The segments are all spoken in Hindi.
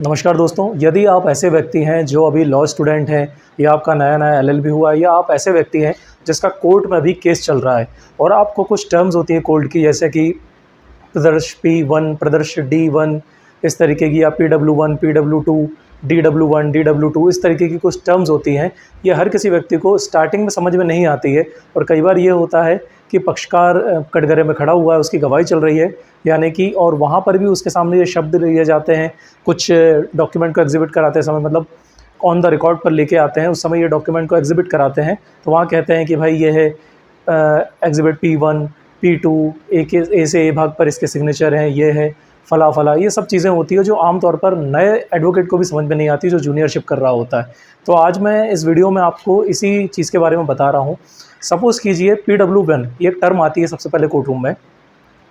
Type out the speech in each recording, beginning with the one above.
नमस्कार दोस्तों, यदि आप ऐसे व्यक्ति हैं जो अभी लॉ स्टूडेंट हैं या आपका नया एलएलबी हुआ है या आप ऐसे व्यक्ति हैं जिसका कोर्ट में अभी केस चल रहा है और आपको कुछ टर्म्स होती है कोर्ट की, जैसे कि प्रदर्श P1, प्रदर्श D1, इस तरीके की, या PW1, PW2, DW1, DW2, इस तरीके की कुछ टर्म्स होती हैं। ये हर किसी व्यक्ति को स्टार्टिंग में समझ में नहीं आती है और कई बार ये होता है कि पक्षकार कटघरे में खड़ा हुआ है, उसकी गवाही चल रही है, यानी कि, और वहाँ पर भी उसके सामने ये शब्द लिए जाते हैं कुछ डॉक्यूमेंट को एग्जिबिट कराते समय, मतलब ऑन द रिकॉर्ड पर लेके आते हैं, उस समय ये डॉक्यूमेंट को एग्जिबिट कराते हैं। तो वहाँ कहते हैं कि भाई ये है एग्जिबिट P1, P2, ए से ए भाग पर इसके सिग्नेचर हैं, ये है फला फला, ये सब चीज़ें होती है जो आमतौर पर नए एडवोकेट को भी समझ में नहीं आती जो जूनियरशिप कर रहा होता है। तो आज मैं इस वीडियो में आपको इसी चीज़ के बारे में बता रहा हूँ। सपोज़ कीजिए PW1, ये एक टर्म आती है सबसे पहले कोर्ट रूम में।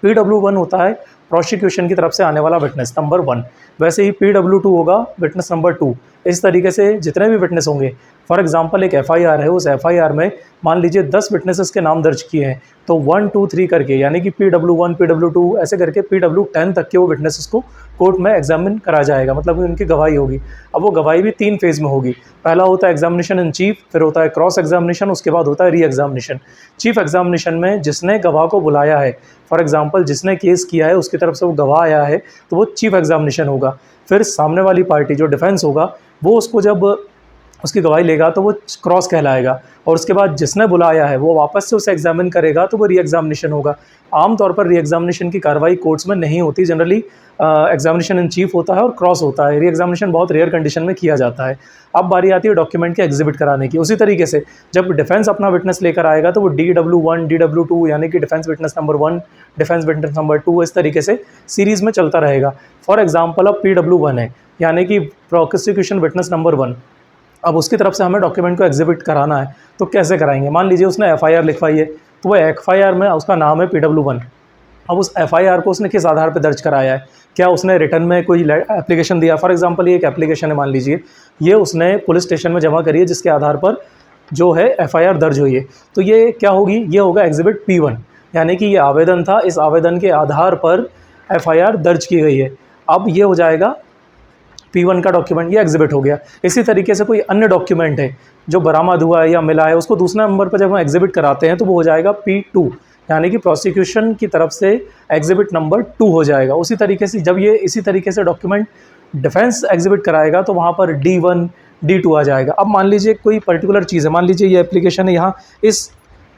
PW1 होता है प्रोसिक्यूशन की तरफ से आने वाला विटनेस नंबर 1, वैसे ही PW2 होगा विटनेस नंबर 2। इस तरीके से जितने भी विटनेस होंगे, फॉर एग्जांपल एक FIR है, उस FIR में मान लीजिए 10 विटनेसेस के नाम दर्ज किए हैं, तो 1, 2, 3 करके, यानी कि PW1, PW2 ऐसे करके PW10 तक के वो विटनेसेस को कोर्ट में एग्जामिन करा जाएगा, मतलब उनकी गवाही होगी। अब वो गवाही भी 3 फेज़ में होगी। पहला होता है एग्जामिनेशन इन चीफ, फिर होता है क्रॉस एग्जामिनेशन, उसके बाद होता है री एग्जामिनेशन। चीफ एग्जामिनेशन में जिसने गवाह को बुलाया है, फॉर एग्जांपल जिसने केस किया है उसकी तरफ से वो गवाह आया है, तो वो चीफ एग्जामिनेशन होगा। फिर सामने वाली पार्टी जो डिफेंस होगा वो उसको जब उसकी गवाही लेगा तो वो क्रॉस कहलाएगा, और उसके बाद जिसने बुलाया है वो वापस से उसे एग्जामिन करेगा तो वो री एग्जामिनेशन होगा। आमतौर पर री एग्जामिनेशन की कार्रवाई कोर्ट्स में नहीं होती, जनरली एग्जामिनेशन इन चीफ होता है और क्रॉस होता है। री एग्जामिनेशन बहुत रेयर कंडीशन में किया जाता है। अब बारी आती है डॉक्यूमेंट के एग्जिबिट कराने की। उसी तरीके से जब डिफेंस अपना विटनेस लेकर आएगा तो वो DW1, DW2, यानी कि defence witness number 1, defence witness number 2, इस तरीके से सीरीज़ में चलता रहेगा। फॉर एग्जाम्पल अब PW1 है, यानी कि प्रोसिक्यूशन विटनेस नंबर 1। अब उसकी तरफ से हमें डॉक्यूमेंट को एग्जिबिट कराना है, तो कैसे कराएंगे? मान लीजिए उसने FIR लिखवाई है, तो वो FIR में उसका नाम है PW1। अब उस FIR को उसने किस आधार पर दर्ज कराया है? क्या उसने रिटर्न में कोई एप्लीकेशन दिया? फॉर एग्जांपल ये एक एप्लीकेशन है, मान लीजिए ये उसने पुलिस स्टेशन में जमा करी है, जिसके आधार पर जो है FIR दर्ज हुई है। तो ये क्या होगी? ये होगा एग्जिबिट P1, यानी कि ये आवेदन था, इस आवेदन के आधार पर FIR दर्ज की गई है। अब ये हो जाएगा P1 का डॉक्यूमेंट, ये एग्जिबिट हो गया। इसी तरीके से कोई अन्य डॉक्यूमेंट है जो बरामद हुआ है या मिला है, उसको दूसरे नंबर पर जब हम एग्जिबिट कराते हैं तो वो हो जाएगा P2, यानी कि प्रोसिक्यूशन की तरफ से एग्जिबिट नंबर 2 हो जाएगा। उसी तरीके से जब ये इसी तरीके से डॉक्यूमेंट डिफेंस एग्जिबिट कराएगा तो वहाँ पर D1, D2 आ जाएगा। अब मान लीजिए कोई पर्टिकुलर चीज़ है, मान लीजिए ये एप्लीकेशन है, यहाँ इस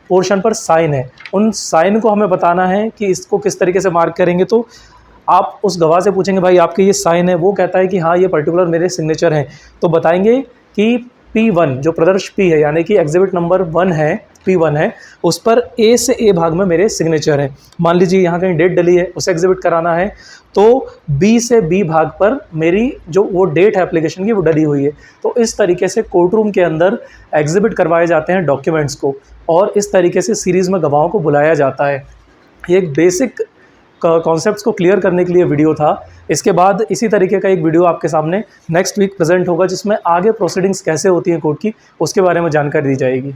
पोर्शन पर साइन है, उन साइन को हमें बताना है कि इसको किस तरीके से मार्क करेंगे। तो आप उस गवाह से पूछेंगे भाई आपके ये साइन है, वो कहता है कि हाँ ये पर्टिकुलर मेरे सिग्नेचर हैं, तो बताएंगे कि P1 जो प्रदर्श P है, यानी कि एग्जिबिट नंबर 1 है, P1 है, उस पर A से A भाग में मेरे सिग्नेचर हैं। मान लीजिए यहाँ कहीं डेट डली है, उसे एग्जिबिट कराना है, तो B से B भाग पर मेरी जो वो डेट है एप्लीकेशन की वो डली हुई है। तो इस तरीके से कोर्ट रूम के अंदर एग्जिबिट करवाए जाते हैं डॉक्यूमेंट्स को, और इस तरीके से सीरीज़ में गवाहों को बुलाया जाता है। ये एक बेसिक कॉन्सेप्ट्स को क्लियर करने के लिए वीडियो था। इसके बाद इसी तरीके का एक वीडियो आपके सामने नेक्स्ट वीक प्रेजेंट होगा, जिसमें आगे प्रोसीडिंग्स कैसे होती हैं कोर्ट की, उसके बारे में जानकारी दी जाएगी।